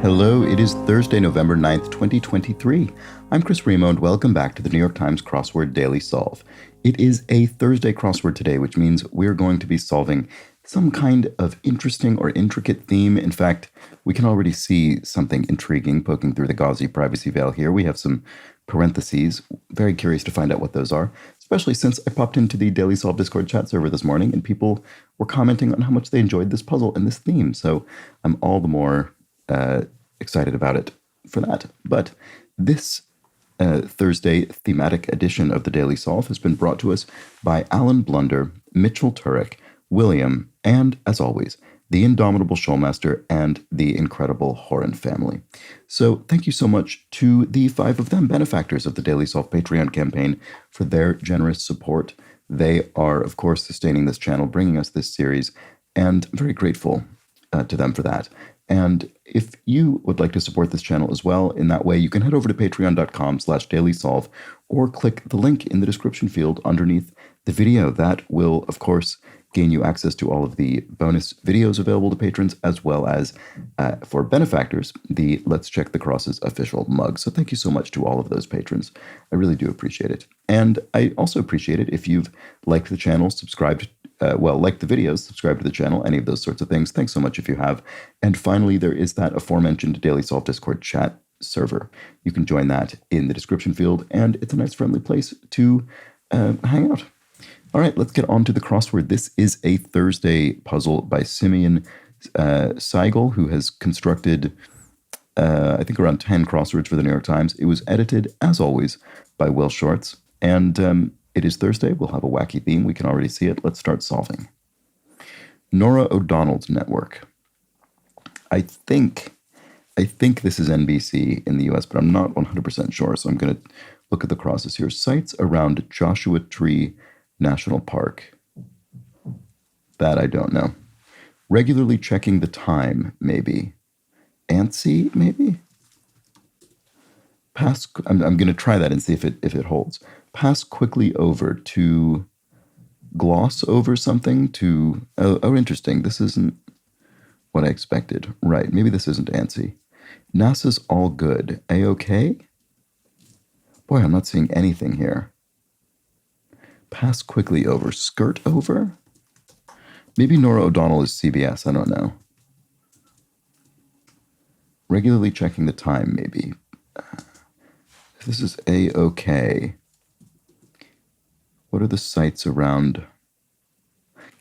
Hello, it is Thursday, November 9th, 2023. I'm Chris Remo, and welcome back to the New York Times Crossword Daily Solve. It is a Thursday crossword today, which means we're going to be solving some kind of interesting or intricate theme. In fact, we can already see something intriguing poking through the gauzy privacy veil here. We have some parentheses. Very curious to find out what those are, especially since I popped into the Daily Solve Discord chat server this morning and people were commenting on how much they enjoyed this puzzle and this theme. So I'm all the more excited about it for that. But this Thursday thematic edition of the Daily Solve has been brought to us by Alan Blunder, Mitchell Turek, William, and, as always, the indomitable Shoalmaster and the incredible Horan family. So thank you so much to the 5 of them, benefactors of the Daily Solve Patreon campaign, for their generous support. They are, of course, sustaining this channel, bringing us this series, and I'm very grateful to them for that. And if you would like to support this channel as well in that way, you can head over to patreon.com/dailysolve or click the link in the description field underneath the video. That will, of course, gain you access to all of the bonus videos available to patrons, as well as, for benefactors, the Let's Check the Crosses official mug. So thank you so much to all of those patrons. I really do appreciate it. And I also appreciate it if you've liked the channel, subscribed like the videos, subscribe to the channel, any of those sorts of things. Thanks so much if you have. And finally, there is that aforementioned Daily Solve Discord chat server. You can join that in the description field, and it's a nice, friendly place to hang out. All right, let's get on to the crossword. This is a Thursday puzzle by Simeon Seigel, who has constructed, I think, around 10 crosswords for the New York Times. It was edited, as always, by Will Shorts, and it is Thursday. We'll have a wacky theme. We can already see it. Let's start solving. Norah O'Donnell's network. I think this is NBC in the US, but I'm not 100% sure. So I'm going to look at the crosses here. Sites around Joshua Tree National Park. That I don't know. Regularly checking the time, maybe. Antsy, maybe? I'm going to try that and see if it holds. Pass quickly over, to gloss over something, to, oh, interesting. This isn't what I expected. Right, maybe this isn't antsy. NASA's all good. A-okay? Boy, I'm not seeing anything here. Pass quickly over, skirt over? Maybe Norah O'Donnell is CBS, I don't know. Regularly checking the time, maybe. This is A-okay. What are the sites around?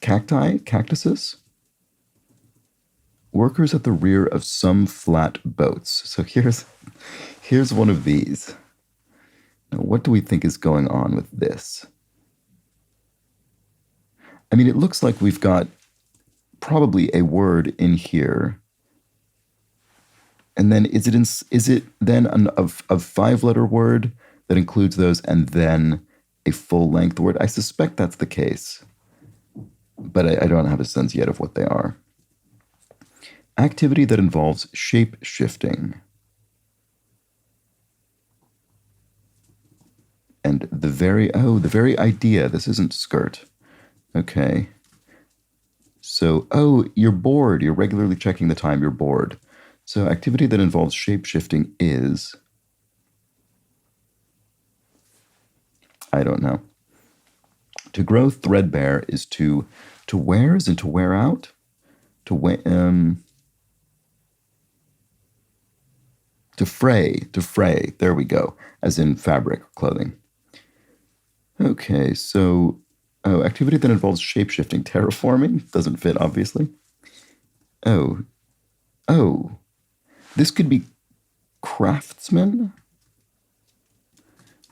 Cacti? Cactuses? Workers at the rear of some flat boats. So here's one of these. Now, what do we think is going on with this? I mean, it looks like we've got probably a word in here. And then is it then a 5-letter word that includes those and then a full-length word? I suspect that's the case, but I don't have a sense yet of what they are. Activity that involves shape-shifting. And the very idea, this isn't skirt. Okay. So, you're bored. You're regularly checking the time. You're bored. So activity that involves shape-shifting is, I don't know. To grow threadbare is to wear, as in to wear out? To fray, there we go, as in fabric, clothing. Okay, so, activity that involves shape-shifting, terraforming, doesn't fit, obviously. Oh, this could be craftsman?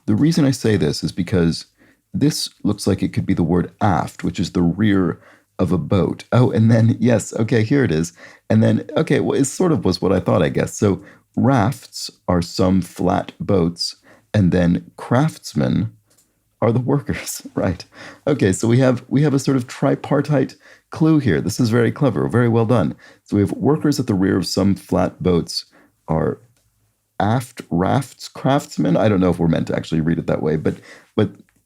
The reason I say this is because this looks like it could be the word aft, which is the rear of a boat. Oh, and then, yes, okay, here it is. And then, okay, well, it sort of was what I thought, I guess. So rafts are some flat boats, and then craftsmen are the workers, right? Okay, so we have a sort of tripartite clue here. This is very clever, very well done. So we have workers at the rear of some flat boats are aft rafts craftsmen. I don't know if we're meant to actually read it that way, but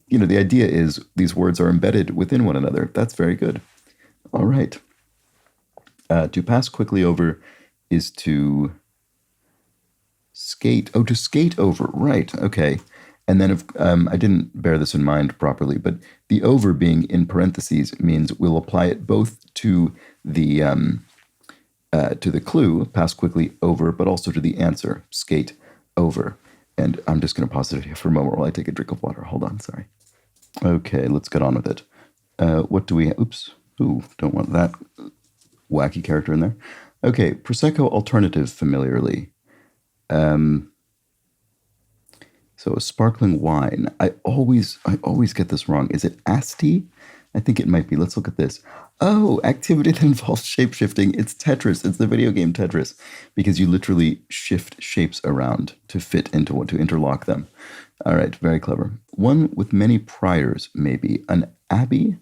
you know, the idea is these words are embedded within one another. That's very good. All right. To pass quickly over is to Skate. Oh, to skate over. Right. Okay. And then if I didn't bear this in mind properly, but the over being in parentheses means we'll apply it both to the clue, pass quickly over, but also to the answer, skate over. And I'm just going to pause it here for a moment while I take a drink of water. Hold on, sorry. Okay, let's get on with it. What do we have? Oops. Ooh, don't want that wacky character in there. Okay, Prosecco alternative familiarly. So a sparkling wine. I always get this wrong. Is it Asti? I think it might be. Let's look at this. Oh, activity that involves shape-shifting. It's Tetris. It's the video game Tetris. Because you literally shift shapes around to fit into what, to interlock them. All right, very clever. One with many priors, maybe. An abbey?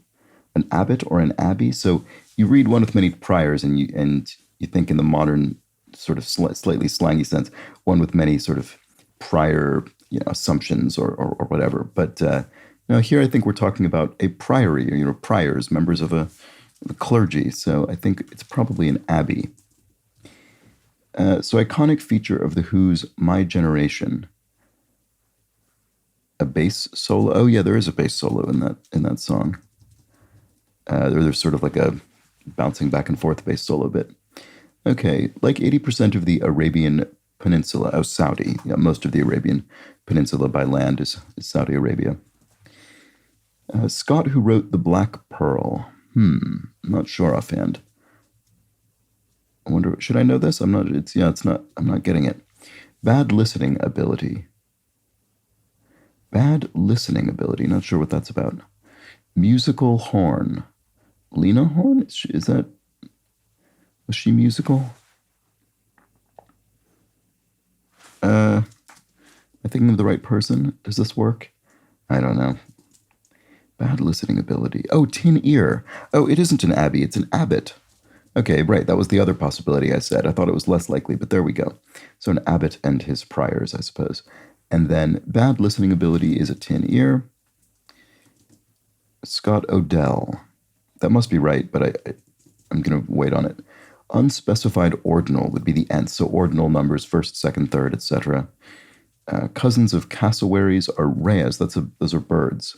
An abbot or an abbey? So you read one with many priors and you think in the modern sort of slightly slangy sense, one with many sort of prior assumptions or whatever. But now here I think we're talking about a priory, or priors, members of the clergy. So I think it's probably an abbey. So iconic feature of The Who's My Generation. A bass solo. Oh yeah, there is a bass solo in that song. There's sort of like a bouncing back and forth bass solo bit. Okay, like 80% of the Arabian Peninsula, Saudi. Yeah, most of the Arabian Peninsula by land is Saudi Arabia. Scott, who wrote The Black Pearl. I'm not sure offhand. I wonder, should I know this? I'm not getting it. Bad listening ability. Bad listening ability. Not sure what that's about. Musical horn. Lena Horne? Was she musical? Am I thinking of the right person? Does this work? I don't know. Bad listening ability. Oh, tin ear. Oh, it isn't an abbey, it's an abbot. Okay, right, that was the other possibility I said. I thought it was less likely, but there we go. So an abbot and his priors, I suppose. And then bad listening ability is a tin ear. Scott Odell. That must be right, but I'm going to wait on it. Unspecified ordinal would be the nth, so ordinal numbers, first, second, third, etc. Cousins of cassowaries are rheas. Those are birds.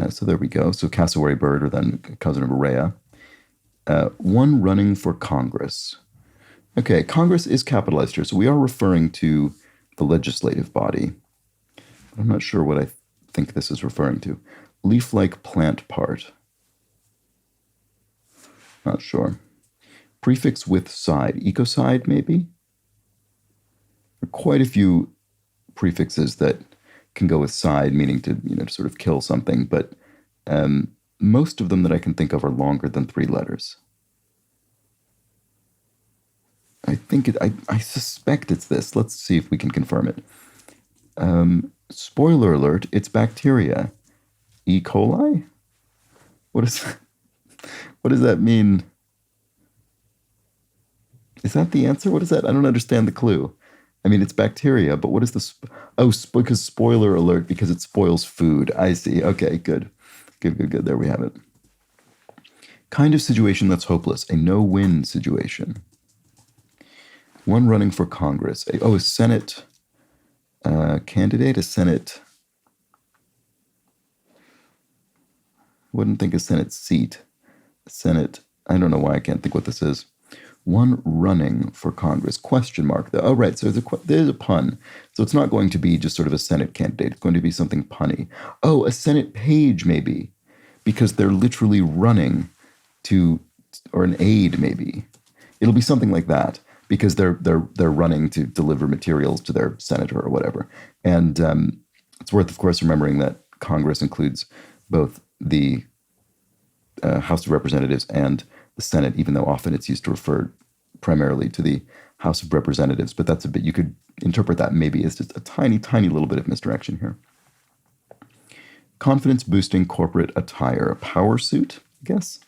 So there we go. So cassowary bird, or then cousin of a rhea. One running for Congress. Okay, Congress is capitalized here, so we are referring to the legislative body. I'm not sure what I think this is referring to. Leaf-like plant part. Not sure. Prefix with side. Ecocide, maybe? There are quite a few prefixes that can go with side, meaning to sort of kill something, but most of them that I can think of are longer than 3 letters. I suspect it's this. Let's see if we can confirm it. Spoiler alert, it's bacteria. E. coli? What does that mean? Is that the answer? What is that? I don't understand the clue. I mean, it's bacteria, but what is the... because spoiler alert, because it spoils food. I see. Okay, good. Good. There we have it. Kind of situation that's hopeless. A no-win situation. One running for Congress. A Senate candidate? A Senate... Wouldn't think a Senate seat. A Senate... I don't know why I can't think what this is. One running for Congress, question mark. Oh, right, so there's a pun. So it's not going to be just sort of a Senate candidate. It's going to be something punny. Oh, a Senate page, maybe, because they're literally running to, or an aide, maybe. It'll be something like that, because they're running to deliver materials to their senator or whatever. And it's worth, of course, remembering that Congress includes both the House of Representatives and the Senate, even though often it's used to refer primarily to the House of Representatives. But that's a bit, you could interpret that maybe as just a tiny, tiny little bit of misdirection here. Confidence-boosting corporate attire. A power suit, I guess?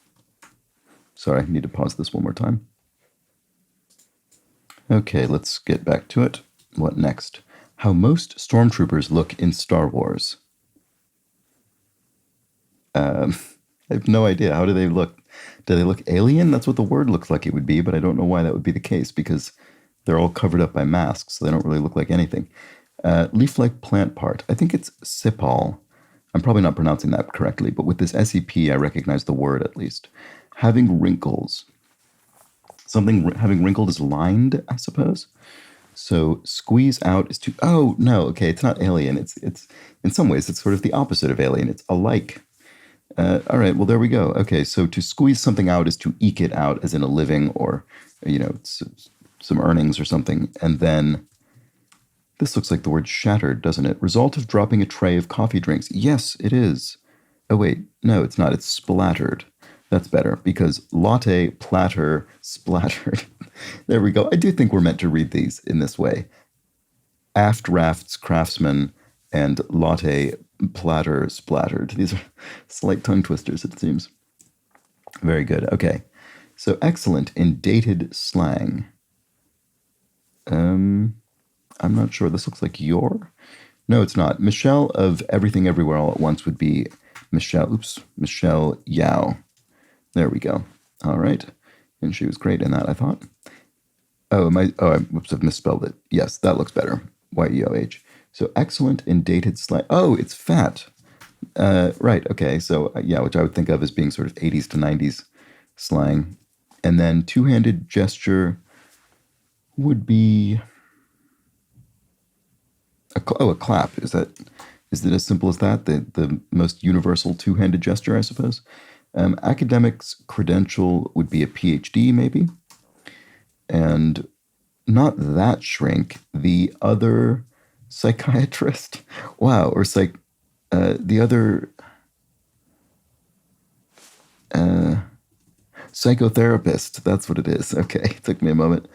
Sorry, I need to pause this one more time. Okay, let's get back to it. What next? How most stormtroopers look in Star Wars. I have no idea. How do they look? Do they look alien? That's what the word looks like it would be, but I don't know why that would be the case, because They're all covered up by masks, so they don't really look like anything. Leaf-like plant part. I think it's sipal. I'm probably not pronouncing that correctly, but with this SEP, I recognize the word at least. Having wrinkles. Something having wrinkled is lined, I suppose. So squeeze out is to. Oh no, okay, it's not alien. It's in some ways it's sort of the opposite of alien. It's alike. All right, well there we go. Okay, so to squeeze something out is to eke it out, as in a living or some earnings or something, and then. This looks like the word shattered, doesn't it? Result of dropping a tray of coffee drinks. Yes, it is. Oh, wait. No, it's not. It's splattered. That's better because latte, platter, splattered. There we go. I do think we're meant to read these in this way. Aft rafts, craftsman, and latte, platter, splattered. These are slight tongue twisters, it seems. Very good. Okay. So excellent in dated slang. I'm not sure. This looks like your. No, it's not. Michelle of Everything Everywhere All at Once would be Michelle Yao. There we go. All right. And she was great in that, I thought. I've misspelled it. Yes, that looks better. YEOH. So excellent in dated slang. Oh, it's fat. Right. Okay. So, which I would think of as being sort of 80s to 90s slang. And then two-handed gesture would be. A clap. Is it as simple as that? The most universal two-handed gesture, I suppose. Academic's credential would be a PhD, maybe. And not that shrink. The other psychiatrist. Wow. Or the other psychotherapist. That's what it is. Okay. It took me a moment.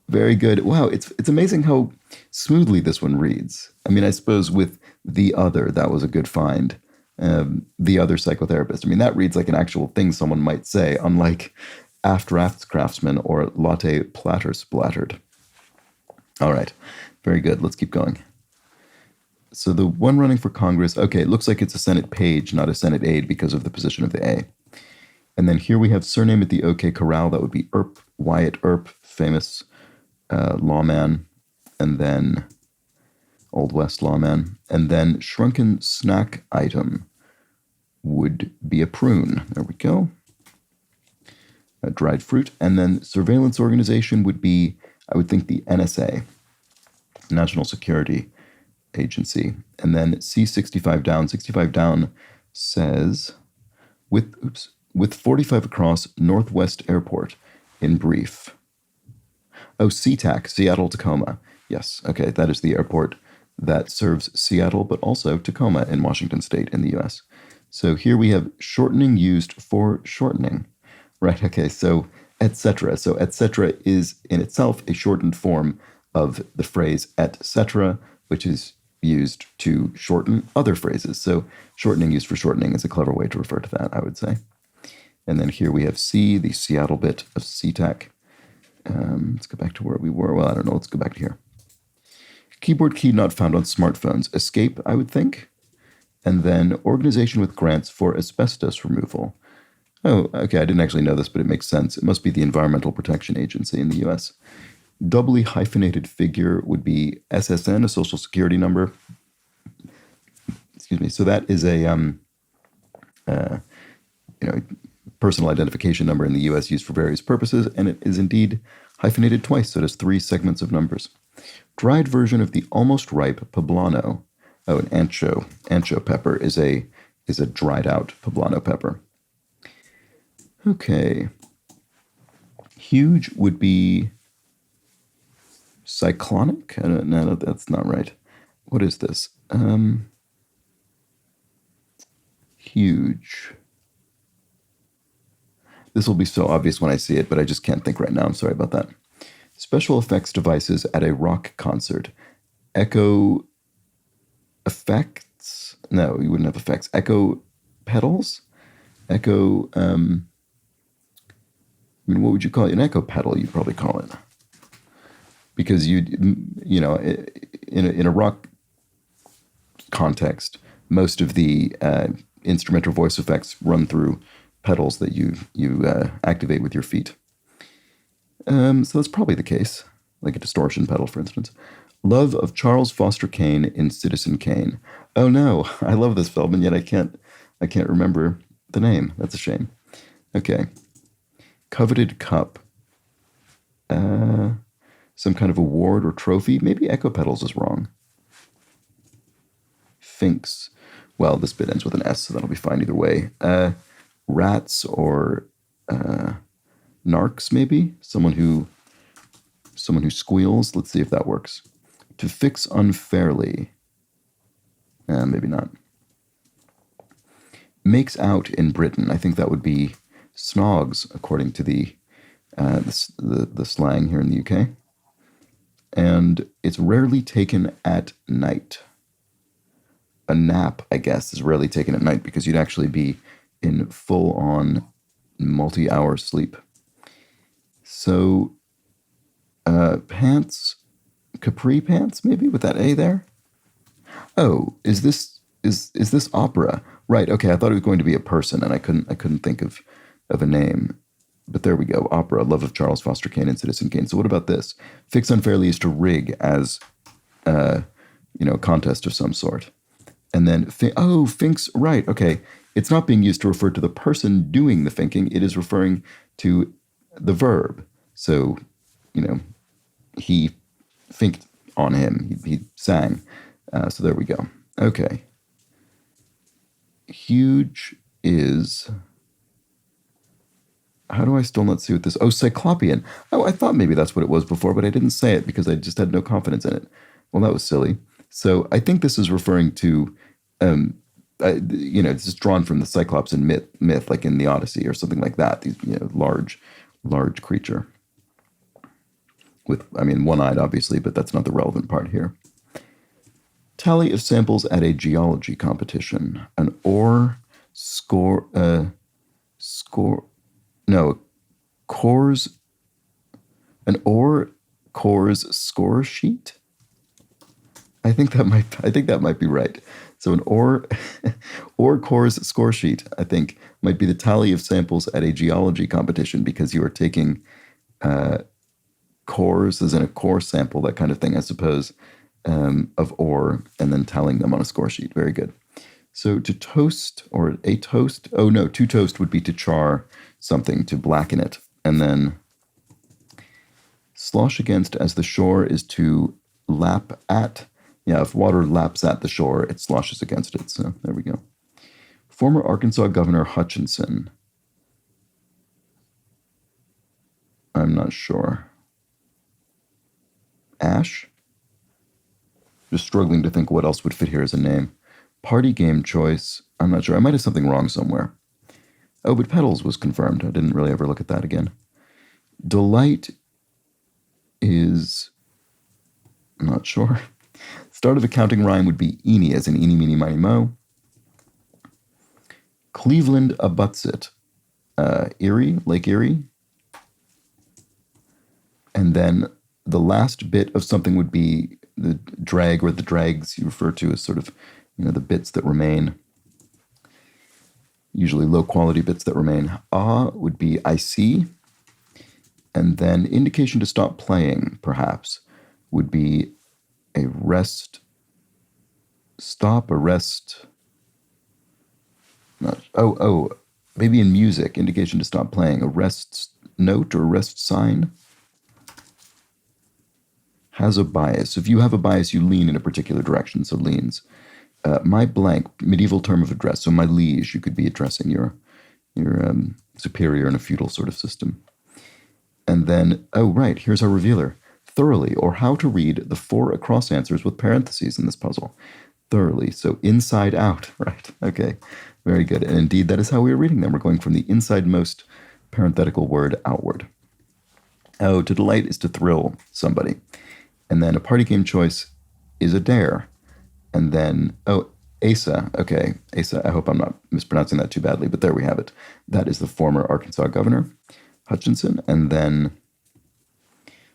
Very good. Wow, it's amazing how smoothly this one reads. I mean, I suppose with the other, that was a good find. The other psychotherapist. I mean, that reads like an actual thing someone might say, unlike aft rafts craftsman or latte platter splattered. All right, very good. Let's keep going. So the one running for Congress, okay, it looks like it's a Senate page, not a Senate aide because of the position of the A. And then here we have surname at the OK Corral. That would be Earp, Wyatt Earp, famous lawman, and then Old West lawman, and then shrunken snack item would be a prune. There we go. A dried fruit, and then surveillance organization would be, I would think, the NSA, National Security Agency, and then C65 down. 65 down says with 45 across Northwest Airport in brief. Oh, SeaTac, Seattle-Tacoma. Yes, okay, that is the airport that serves Seattle, but also Tacoma in Washington State in the U.S. So here we have shortening used for shortening. Right, okay, so etc. So etc. is in itself a shortened form of the phrase et cetera, which is used to shorten other phrases. So shortening used for shortening is a clever way to refer to that, I would say. And then here we have C, the Seattle bit of SeaTac. Let's go back to where we were. Well, I don't know. Let's go back to here. Keyboard key not found on smartphones. Escape, I would think. And then organization with grants for asbestos removal. Oh, okay. I didn't actually know this, but it makes sense. It must be the Environmental Protection Agency in the U.S. Doubly hyphenated figure would be SSN, a social security number. Excuse me. So that is a personal identification number in the U.S. used for various purposes, and it is indeed hyphenated twice, so it has 3 segments of numbers. Dried version of the almost ripe poblano. Oh, an ancho pepper is a dried out poblano pepper. Okay. Huge would be cyclonic? No, that's not right. What is this? Huge. This will be so obvious when I see it, but I just can't think right now. I'm sorry about that. Special effects devices at a rock concert. Echo effects? No, you wouldn't have effects. Echo pedals? Echo, what would you call it? An echo pedal, you'd probably call it. Because in a rock context, most of the instrumental voice effects run through pedals that you activate with your feet. So that's probably the case, like a distortion pedal, for instance. Love of Charles Foster Kane in Citizen Kane. Oh no, I love this film, and yet I can't remember the name. That's a shame. Okay. Coveted cup. Some kind of award or trophy. Maybe Echo Pedals is wrong. Finks. Well, this bit ends with an S, so that'll be fine either way. Rats or narcs, maybe? Someone who squeals. Let's see if that works. To fix unfairly. Maybe not. Makes out in Britain. I think that would be snogs, according to the slang here in the UK. And it's rarely taken at night. A nap, I guess, is rarely taken at night because you'd actually be in full-on multi-hour sleep. So, pants, capri pants, maybe with that A there. Oh, is this opera? Right. Okay, I thought it was going to be a person, and I couldn't think of a name. But there we go. Opera, Love of Charles Foster Kane and Citizen Kane. So what about this? Fix unfairly is to rig as, a contest of some sort. And then, finks, right, okay. It's not being used to refer to the person doing the finking. It is referring to the verb. So, he finked on him. He sang. So there we go. Okay. Huge is... How do I still not see what this... Oh, Cyclopean. Oh, I thought maybe that's what it was before, but I didn't say it because I just had no confidence in it. Well, that was silly. So I think this is referring to, this is drawn from the Cyclops in myth, like in the Odyssey or something like that. These, large creature. With, one-eyed, obviously, but that's not the relevant part here. Tally of samples at a geology competition. An ore score... An ore cores score sheet. I think that might be right. So an ore cores score sheet, I think, might be the tally of samples at a geology competition because you are taking cores, as in a core sample, that kind of thing, I suppose, of ore, and then tallying them on a score sheet. Very good. So to toast, or a toast, to toast would be to char something, to blacken it. And then slosh against as the shore is to lap at. Yeah, if water laps at the shore, it sloshes against it. So there we go. Former Arkansas Governor Hutchinson. I'm not sure. Ash? Just struggling to think what else would fit here as a name. Party game choice. I'm not sure. I might have something wrong somewhere. Oh, but Petals was confirmed. I didn't really ever look at that again. Delight is... I'm not sure. Start of a counting rhyme would be eeny, as in eeny, meeny, miny, mo. Cleveland abuts it. Erie, Lake Erie. And then the last bit of something would be the drag, or the drags you refer to as sort of, the bits that remain. Usually low-quality bits that remain. Ah would be I see. And then indication to stop playing, perhaps, would be a rest, stop, a rest, maybe in music, indication to stop playing, a rest note or rest sign. Has a bias. If you have a bias, you lean in a particular direction, so leans. My blank, medieval term of address, so my liege, you could be addressing your superior in a feudal sort of system. And then, here's our revealer. Thoroughly, or how to read the 4 across answers with parentheses in this puzzle. Thoroughly, so inside out, right? Okay, very good. And indeed, that is how we are reading them. We're going from the insidemost parenthetical word outward. Oh, to delight is to thrill somebody. And then a party game choice is a dare. And then, Asa. Okay, Asa, I hope I'm not mispronouncing that too badly, but there we have it. That is the former Arkansas governor, Hutchinson. And then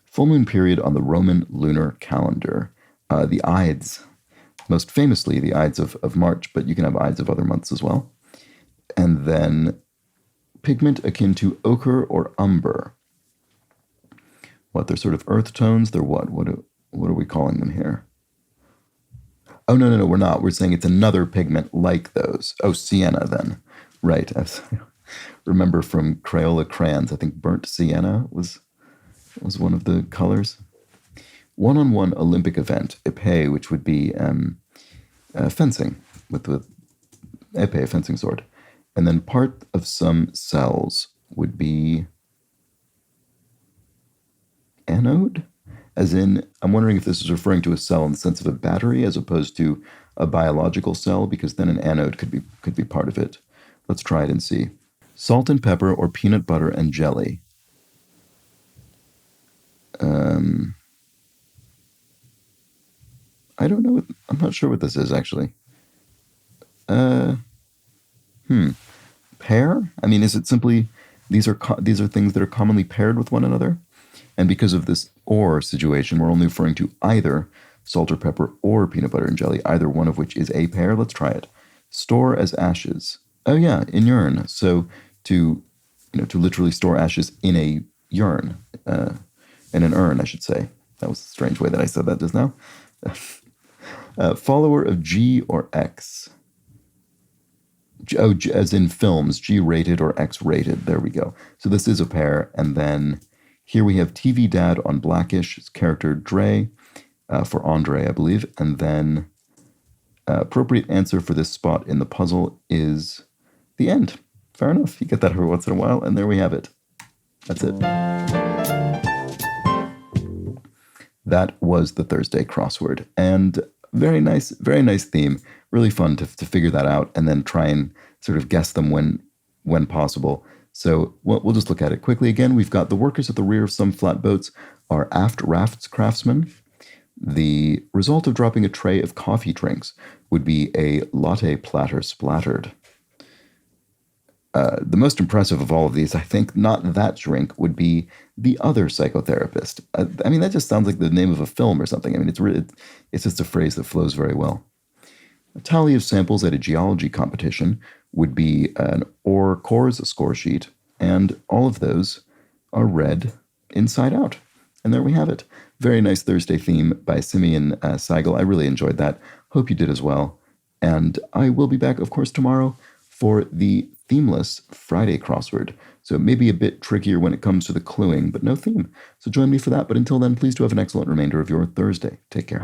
full moon period on the Roman lunar calendar. The Ides, most famously the Ides of March, but you can have Ides of other months as well. And then pigment akin to ochre or umber. what, they're sort of earth tones? They're what? What are we calling them here? Oh, no, no, no, we're not. We're saying it's another pigment like those. Oh, sienna then. Right. Remember from Crayola crayons, I think burnt sienna was one of the colors. One-on-one Olympic event, épée, which would be fencing with the épée, fencing sword. And then part of some cells would be anode, as in, I'm wondering if this is referring to a cell in the sense of a battery as opposed to a biological cell, because then an anode could be part of it. Let's try it and see. Salt and pepper or peanut butter and jelly. I don't know. I'm not sure what this is actually. Pair? I mean, is it simply these are things that are commonly paired with one another? And because of this or situation, we're only referring to either salt or pepper or peanut butter and jelly, either one of which is a pair. Let's try it. Store as ashes. Oh yeah, in urn. So to literally store ashes in a urn, in an urn, I should say. That was a strange way that I said that just now. Follower of G or X. As in films, G-rated or X-rated. There we go. So this is a pair. And then here we have TV Dad on Blackish. His character Dre, for Andre, I believe. And then appropriate answer for this spot in the puzzle is the end. Fair enough. You get that every once in a while. And there we have it. That's it. That was the Thursday crossword. And very nice theme. Really fun to figure that out and then try and sort of guess them when possible. So we'll just look at it quickly again. We've got the workers at the rear of some flatboats are aft rafts craftsmen. The result of dropping a tray of coffee drinks would be a latte platter splattered. The most impressive of all of these, I think, not that drink, would be the other psychotherapist. I mean, that just sounds like the name of a film or something. I mean, it's just a phrase that flows very well. A tally of samples at a geology competition would be an ore cores score sheet, and all of those are read inside out. And there we have it. Very nice Thursday theme by Simeon Seigel. I really enjoyed that. Hope you did as well. And I will be back, of course, tomorrow for the themeless Friday crossword. So it may be a bit trickier when it comes to the cluing, but no theme. So join me for that. But until then, please do have an excellent remainder of your Thursday. Take care.